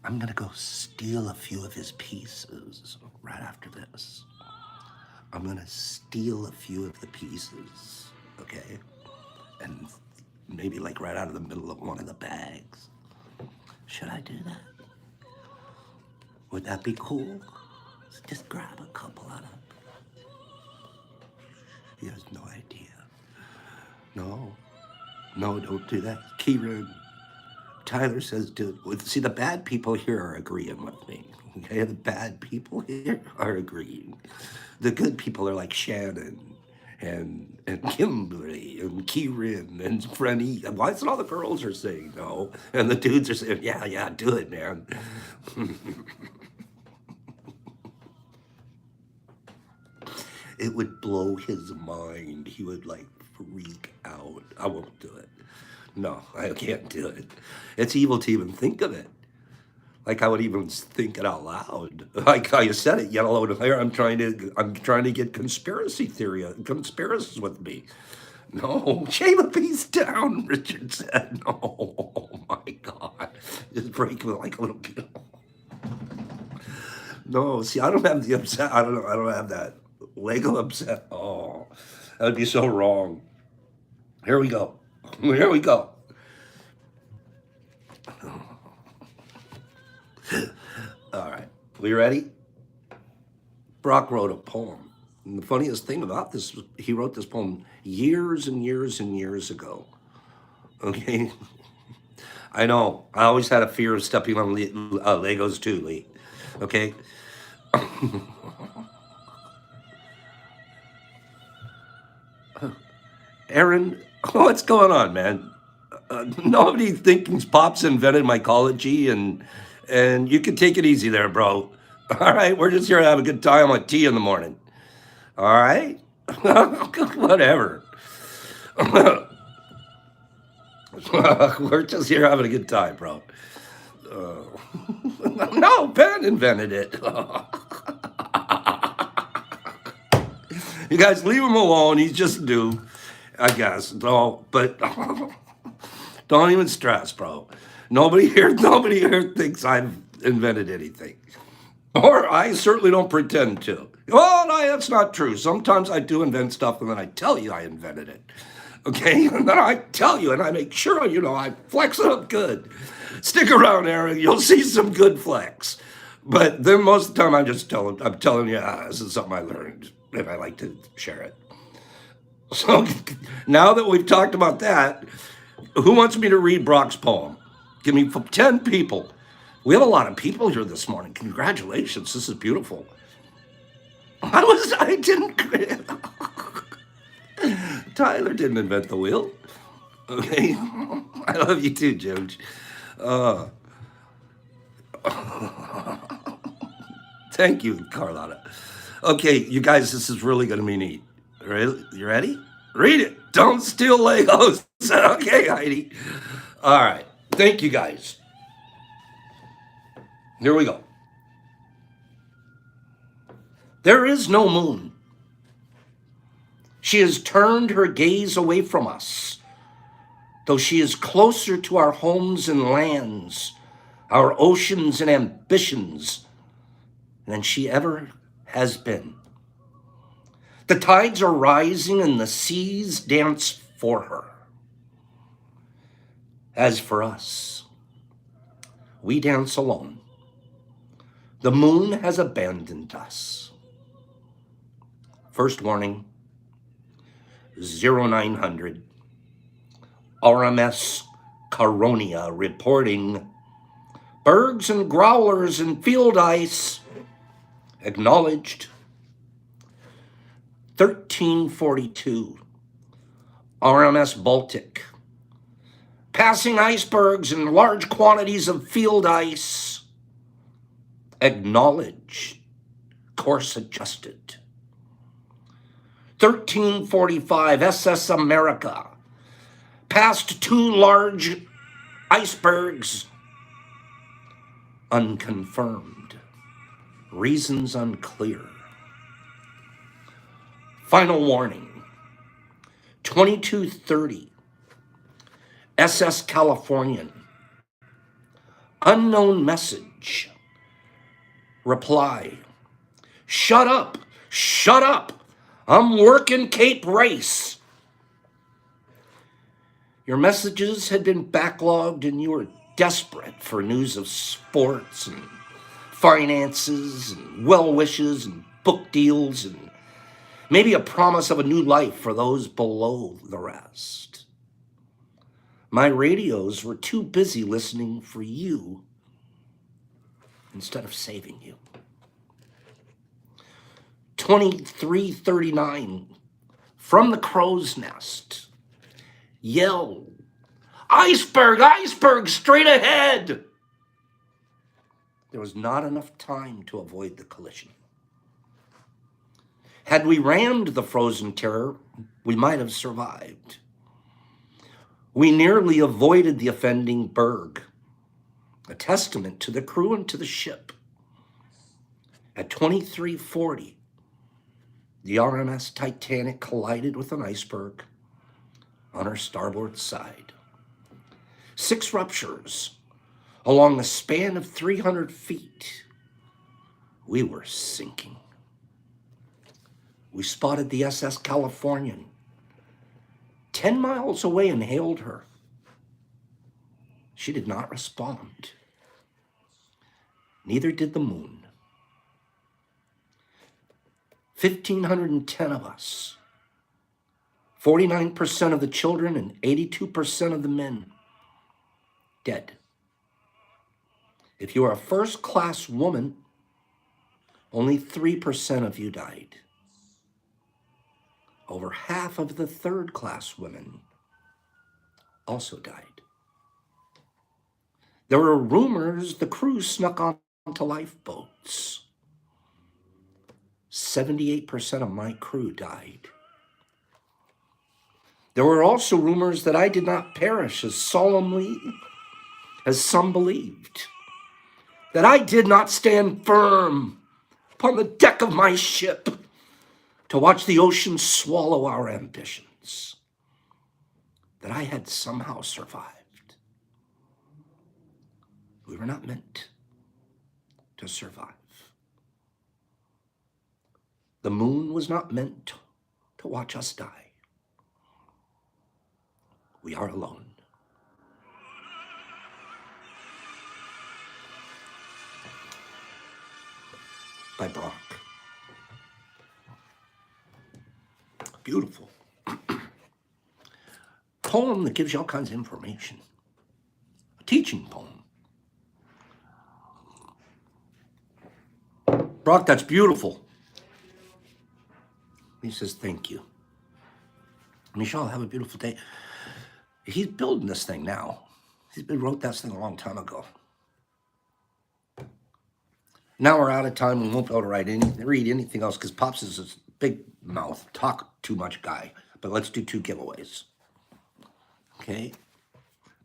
I'm going to go steal a few of his pieces right after this. I'm going to steal a few of the pieces, okay? And maybe like right out of the middle of one of the bags. Should I do that? Would that be cool? Just grab a couple out of. He has no idea. No, don't do that. Kieran, Tyler says, dude, see, the bad people here are agreeing with me. Okay, the bad people here are agreeing. The good people are like Shannon and Kimberly and Kieran and Frenny. Why is it all the girls are saying no? And the dudes are saying, yeah, do it, man. It would blow his mind. He would like freak out. I won't do it. No, I can't do it. It's evil to even think of it. Like I would even think it out loud. Like how you said it, yellow and hair. I'm trying to get conspiracies with me. No, shave a piece down, Richard said. No, oh my God. Just break with like a little bit. No, see, I don't have the upset. I don't have that. Lego upset. Oh, that would be so wrong. Here we go. All right. We ready? Brock wrote a poem. And the funniest thing about this, he wrote this poem years and years and years ago. Okay? I know. I always had a fear of stepping on Legos too, Lee. Okay? Aaron, what's going on, man? Nobody thinks Pop's invented mycology, and you can take it easy there, bro. All right, we're just here to have a good time on tea in the morning. All right? Whatever. We're just here having a good time, bro. No, Ben invented it. You guys leave him alone. He's just new, I guess. No, but don't even stress, bro. Nobody here thinks I've invented anything. Or I certainly don't pretend to. Well, no, that's not true. Sometimes I do invent stuff and then I tell you I invented it. Okay? And then I tell you and I make sure, I flex it up good. Stick around, Aaron. You'll see some good flex. But then most of the time I'm telling you, this is something I learned and I like to share it. So now that we've talked about that, who wants me to read Brock's poem? Give me 10 people. We have a lot of people here this morning. Congratulations. This is beautiful. I didn't. Tyler didn't invent the wheel. Okay. I love you too, George. Thank you, Carlotta. Okay, you guys, this is really going to be neat. You ready? Read it. Don't steal Legos. Okay, Heidi. All right. Thank you, guys. Here we go. There is no moon. She has turned her gaze away from us, though she is closer to our homes and lands, our oceans and ambitions than she ever has been. The tides are rising and the seas dance for her. As for us, we dance alone. The moon has abandoned us. First warning, 0900, RMS Caronia reporting, bergs and growlers and field ice acknowledged. 1342, RMS Baltic, passing icebergs and large quantities of field ice acknowledged, course adjusted. 1345, SS America, passed 2 large icebergs, unconfirmed, reasons unclear. Final warning, 2230, SS Californian, unknown message, reply, shut up, I'm working Cape Race. Your messages had been backlogged and you were desperate for news of sports and finances and well wishes and book deals and maybe a promise of a new life for those below the rest. My radios were too busy listening for you instead of saving you. 2339, from the crow's nest, yell, iceberg, straight ahead. There was not enough time to avoid the collision. Had we rammed the frozen terror, we might have survived. We nearly avoided the offending berg, a testament to the crew and to the ship. At 2340, the RMS Titanic collided with an iceberg on her starboard side. 6 ruptures along a span of 300 feet. We were sinking. We spotted the SS Californian 10 miles away and hailed her. She did not respond. Neither did the moon. 1,510 of us, 49% of the children and 82% of the men, dead. If you are a first-class woman, only 3% of you died. Over half of the third-class women also died. There were rumors the crew snuck onto lifeboats. 78% of my crew died. There were also rumors that I did not perish as solemnly as some believed, that I did not stand firm upon the deck of my ship to watch the ocean swallow our ambitions, that I had somehow survived. We were not meant to survive. The moon was not meant to watch us die. We are alone. By Brock. Beautiful. Poem that gives you all kinds of information. A teaching poem. Brock, that's beautiful. He says, thank you. Michelle, have a beautiful day. He's building this thing now. He wrote that thing a long time ago. Now we're out of time. We won't be able to read anything else because Pops is a big mouth, talk too much guy. But let's do 2 giveaways. Okay.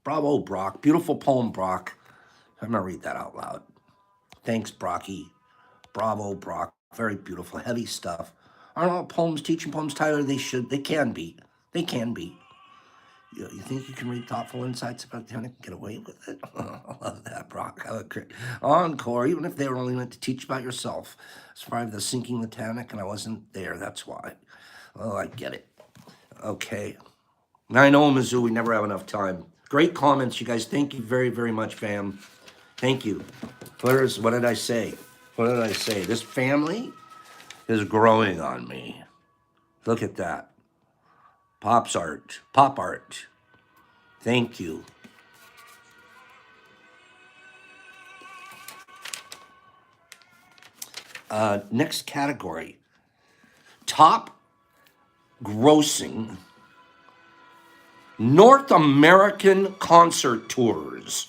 Bravo, Brock. Beautiful poem, Brock. I'm going to read that out loud. Thanks, Brocky. Bravo, Brock. Very beautiful, heavy stuff. Aren't all poems teaching poems, Tyler? They can be. They can be. You think you can read thoughtful insights about the and get away with it? Oh, I love that, Brock. Encore, even if they were only meant to teach about yourself. I survived the sinking the Titanic and I wasn't there. That's why. Oh, I get it. Okay. Now I know, Mizzou, we never have enough time. Great comments, you guys. Thank you very, very much, fam. Thank you. What did I say? What did I say? This family is growing on me. Look at that. Pop art. Thank you. Next category. Top grossing North American concert tours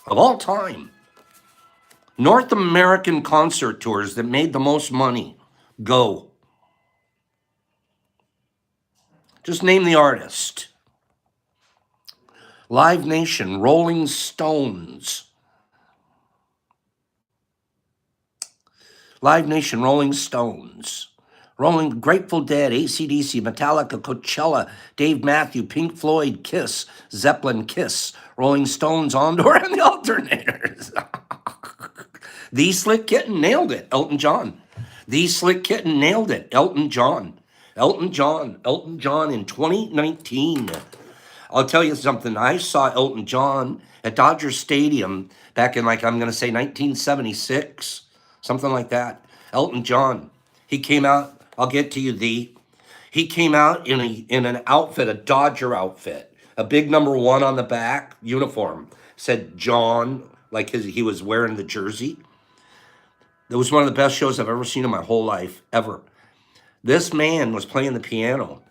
of all time. North American concert tours that made the most money. Go. Just name the artist. Live Nation, Rolling Stones. Live Nation, Rolling Stones. Grateful Dead, AC/DC, Metallica, Coachella, Dave Matthews, Pink Floyd, Kiss, Zeppelin, Kiss, Rolling Stones, Ondor, and the Alternators. The Slick Kitten nailed it, Elton John. The Slick Kitten nailed it, Elton John. Elton John in 2019. I'll tell you something. I saw Elton John at Dodger Stadium back in, I'm going to say 1976, something like that. Elton John. He came out. I'll get to you, He came out in an outfit, a Dodger outfit, a big number 1 on the back uniform. Said John, he was wearing the jersey. It was one of the best shows I've ever seen in my whole life, ever. This man was playing the piano.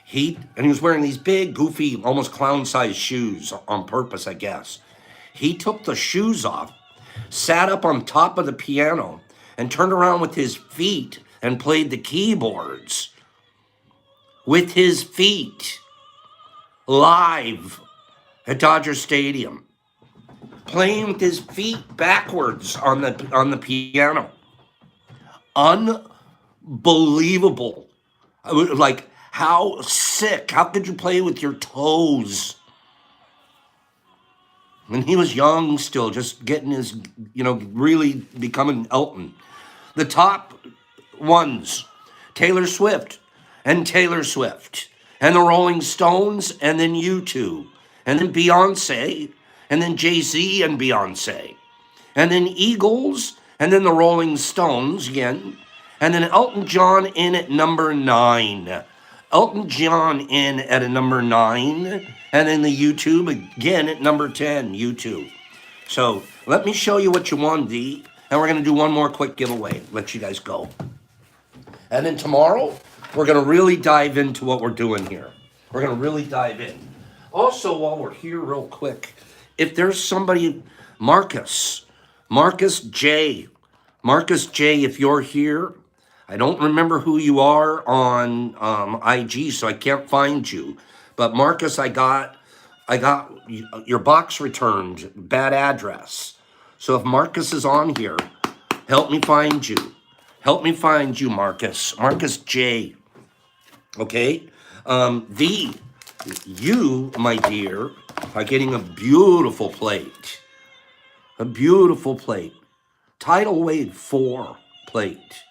He was wearing these big, goofy, almost clown-sized shoes on purpose, I guess. He took the shoes off, sat up on top of the piano, and turned around with his feet and played the keyboards with his feet live at Dodger Stadium, playing with his feet backwards on the piano. Unbelievable. How sick. How could you play with your toes? And he was young still, just getting his, really becoming Elton. The top ones, Taylor Swift, and the Rolling Stones, and then U2, and then Beyonce, and then Jay-Z and Beyonce, and then Eagles, and then the Rolling Stones again, and then Elton John in at number 9. Elton John in at a number 9. And then the YouTube again at number 10, YouTube. So let me show you what you won, D. And we're going to do one more quick giveaway. Let you guys go. And then tomorrow, we're going to really dive into what we're doing here. We're going to really dive in. Also, while we're here real quick, if there's somebody, Marcus J. Marcus J, if you're here, I don't remember who you are on IG, so I can't find you. But Marcus, I got your box returned, bad address. So if Marcus is on here, help me find you. Help me find you, Marcus. Marcus J. Okay? You, my dear, are getting a beautiful plate. A beautiful plate. Tidal Wave 4 plate.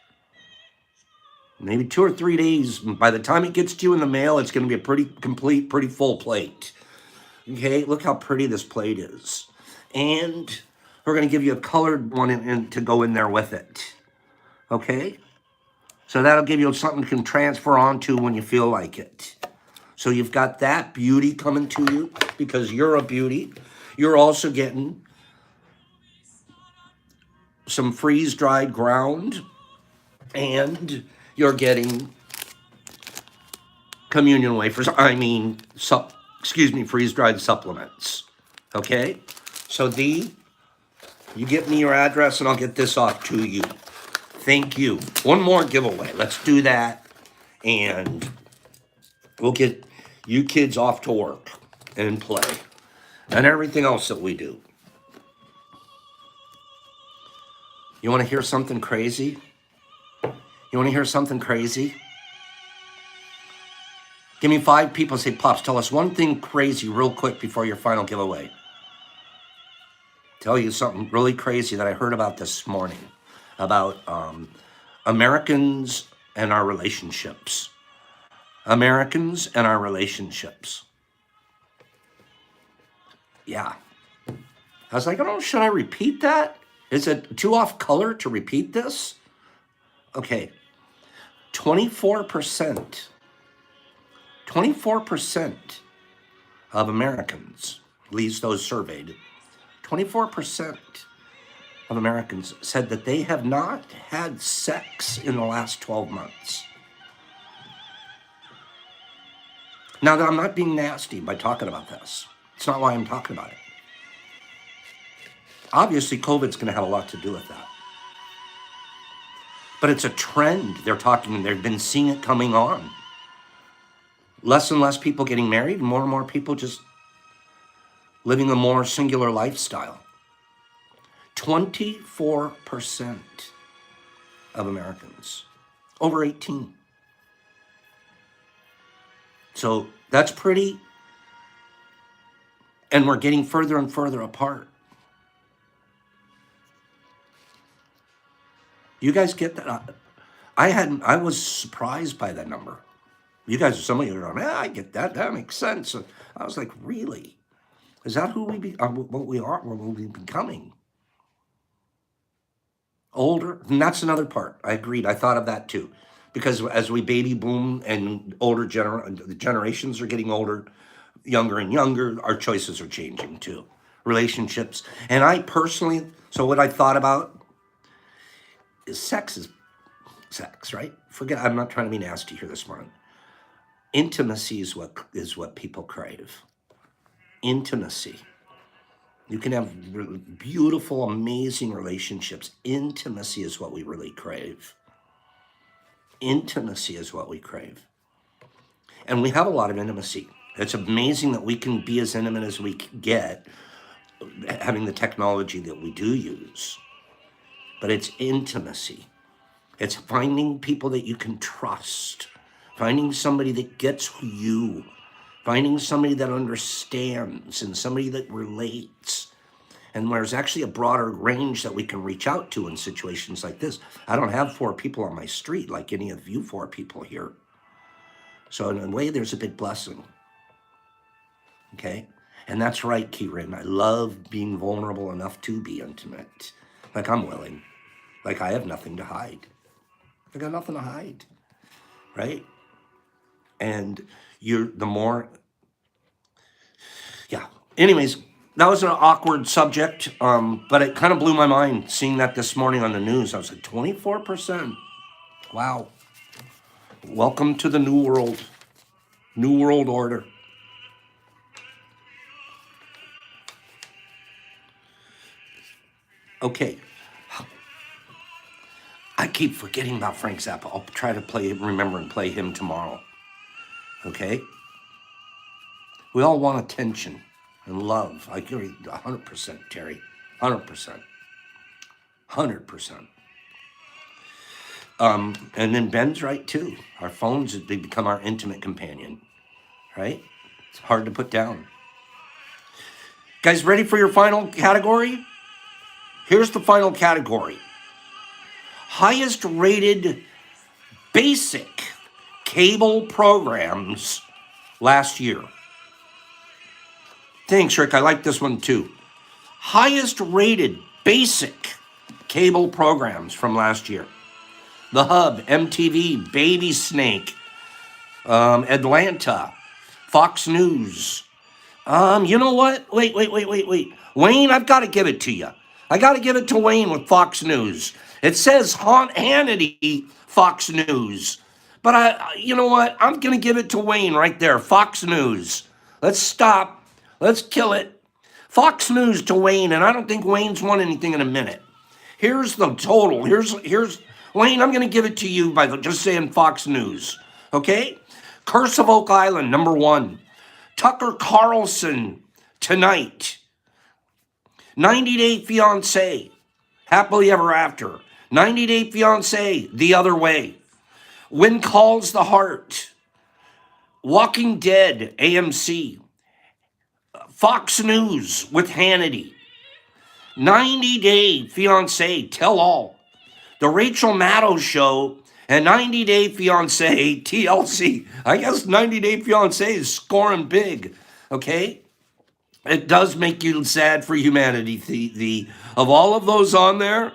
Maybe 2 or 3 days. By the time it gets to you in the mail, it's going to be a pretty complete, pretty full plate. Okay, look how pretty this plate is. And we're going to give you a colored one to go in there with it. Okay? So that'll give you something you can transfer onto when you feel like it. So you've got that beauty coming to you because you're a beauty. You're also getting some freeze-dried ground, and you're getting communion wafers. Freeze-dried supplements. Okay? So you get me your address and I'll get this off to you. Thank you. One more giveaway. Let's do that. And we'll get you kids off to work and play. And everything else that we do. You want to hear something crazy? You want to hear something crazy? Give me 5 people. Say, Pops, tell us one thing crazy real quick before your final giveaway. Tell you something really crazy that I heard about this morning. About Americans and our relationships. Americans and our relationships. Yeah. I was like, oh, should I repeat that? Is it too off color to repeat this? Okay. 24% of Americans, at least those surveyed, 24% of Americans said that they have not had sex in the last 12 months. Now, I'm not being nasty by talking about this. It's not why I'm talking about it. Obviously, COVID's going to have a lot to do with that. But it's a trend. They've been seeing it coming on. Less and less people getting married, more and more people just living a more singular lifestyle. 24% of Americans over 18. So that's pretty, and we're getting further and further apart. You guys get that? I was surprised by that number. You guys, some of you are going, I get that. That makes sense. And I was like, really? Is that who we what we are, what we're becoming? Older, and that's another part. I agreed. I thought of that too. Because as we baby boom and older generations are getting older, younger and younger, our choices are changing too. Relationships. And I personally, so what I thought about is sex, right? Forget, I'm not trying to be nasty here this morning. Intimacy is what people crave. Intimacy. You can have beautiful, amazing relationships. Intimacy is what we really crave. Intimacy is what we crave. And we have a lot of intimacy. It's amazing that we can be as intimate as we get, having the technology that we do use. But it's intimacy. It's finding people that you can trust. Finding somebody that gets you. Finding somebody that understands and somebody that relates. And there's actually a broader range that we can reach out to in situations like this. I don't have 4 people on my street like any of you 4 people here. So in a way, there's a big blessing. Okay? And that's right, Kieran. I love being vulnerable enough to be intimate. Like I'm willing. Like I have nothing to hide. I got nothing to hide. Right? And the more, yeah. Anyways, that was an awkward subject, but it kind of blew my mind seeing that this morning on the news. I was like, 24%. Wow. Welcome to the new world, new world order. Okay. I keep forgetting about Frank Zappa. I'll try to remember and play him tomorrow. Okay? We all want attention and love. I agree 100%, Terry. 100%. 100%. And then Ben's right too. Our phones, they become our intimate companion, right? It's hard to put down. Guys, ready for your final category? Here's the final category. Highest rated basic cable programs last year. Thanks, Rick. I like this one too. Highest rated basic cable programs from last year. The Hub, MTV, Baby Snake, Atlanta, Fox News. You know what? Wait. Wayne, I've got to give it to you. I got to give it to Wayne with Fox News. It says Hannity, Fox News. But you know what? I'm going to give it to Wayne right there, Fox News. Let's stop. Let's kill it. Fox News to Wayne, and I don't think Wayne's won anything in a minute. Here's the total. Here's Wayne, I'm going to give it to you by just saying Fox News. Okay? Curse of Oak Island, number 1. Tucker Carlson, Tonight. 90 Day Fiancé, Happily Ever After. 90 Day Fiancé, The Other Way. When Calls the Heart. Walking Dead, AMC. Fox News with Hannity. 90 Day Fiancé, Tell All. The Rachel Maddow Show, and 90 Day Fiancé, TLC. I guess 90 Day Fiancé is scoring big, okay? It does make you sad for humanity. Of all of those on there,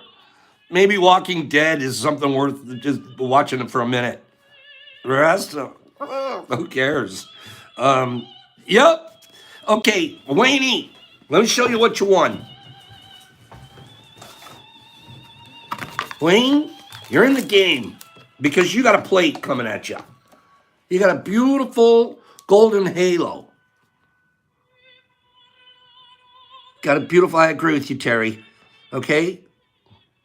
maybe Walking Dead is something worth just watching it for a minute. The rest, who cares? Yep. Okay, Wayne, let me show you what you won. Wayne, you're in the game because you got a plate coming at you. You got a beautiful golden halo. Got a beautiful, I agree with you, Terry. Okay?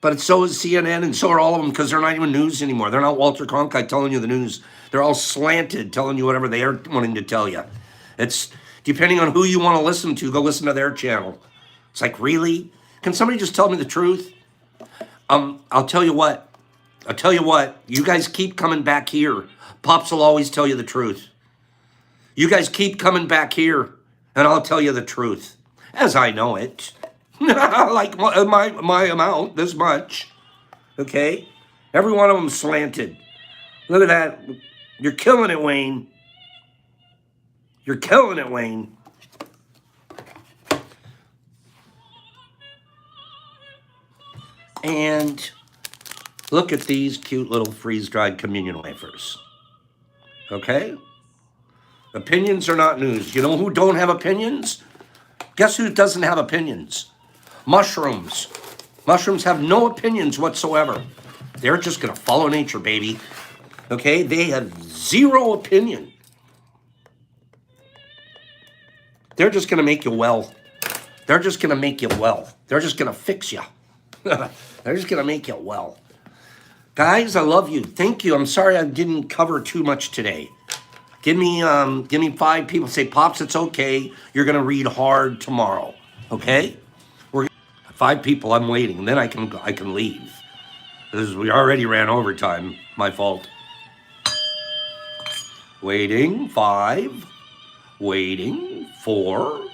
But so is CNN and so are all of them because they're not even news anymore. They're not Walter Cronkite telling you the news. They're all slanted, telling you whatever they are wanting to tell you. It's depending on who you want to listen to, go listen to their channel. It's like, really? Can somebody just tell me the truth? I'll tell you what. You guys keep coming back here. Pops will always tell you the truth. You guys keep coming back here, and I'll tell you the truth. As I know it. Like my amount, this much. Okay? Every one of them slanted. Look at that. You're killing it, Wayne. You're killing it, Wayne. And look at these cute little freeze-dried communion wafers. Okay? Opinions are not news. You know who don't have opinions? Guess who doesn't have opinions? Mushrooms. Mushrooms have no opinions whatsoever. They're just going to follow nature, baby. Okay? They have zero opinion. They're just going to make you well. They're just going to make you well. They're just going to fix you. They're just going to make you well. Guys, I love you. Thank you. I'm sorry I didn't cover too much today. Give me 5 people. Say, Pops, it's okay. You're going to read hard tomorrow. Okay? 5 people, I'm waiting. And then I can leave. We already ran overtime. My fault. Waiting. 5. Waiting. 4.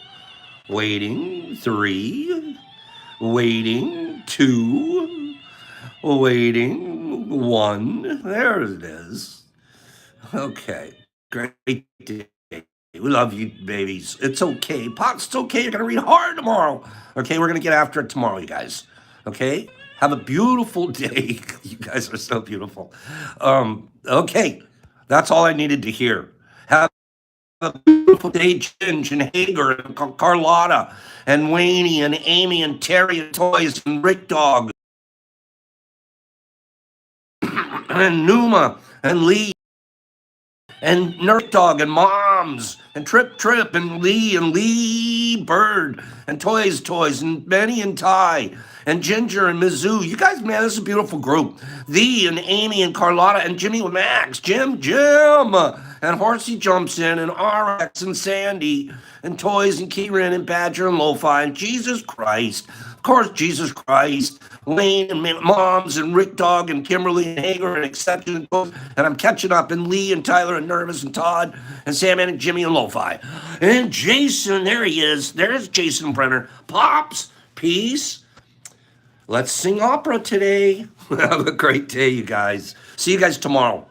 Waiting. 3. Waiting. 2. Waiting. 1. There it is. Okay. Great day. We love you, babies. It's okay. Pops, it's okay. You're going to read hard tomorrow. Okay, we're going to get after it tomorrow, you guys. Okay? Have a beautiful day. You guys are so beautiful. Okay. That's all I needed to hear. a beautiful day, Ginge and Hager and Carlotta and Wayne and Amy and Terry and Toys and Rick Dog and Numa and Lee and Nurse Dog and Moms and Trip and Lee Bird and Toys and Benny and Ty and Ginger and Mizzou. You guys, man, this is a beautiful group. Thee and Amy and Carlotta and Jimmy with Max, Jim, and Horsey jumps in and RX and Sandy and Toys and Kieran and Badger and Lo-Fi and Jesus Christ. Of course, Jesus Christ. Wayne and Moms and Rick Dog and Kimberly and Hager and Exception and I'm catching up and Lee and Tyler and Nervous and Todd and Sam and Jimmy and Lo-Fi. And Jason, there he is. There's Jason Brenner. Pops, peace. Let's sing opera today. Have a great day, you guys. See you guys tomorrow.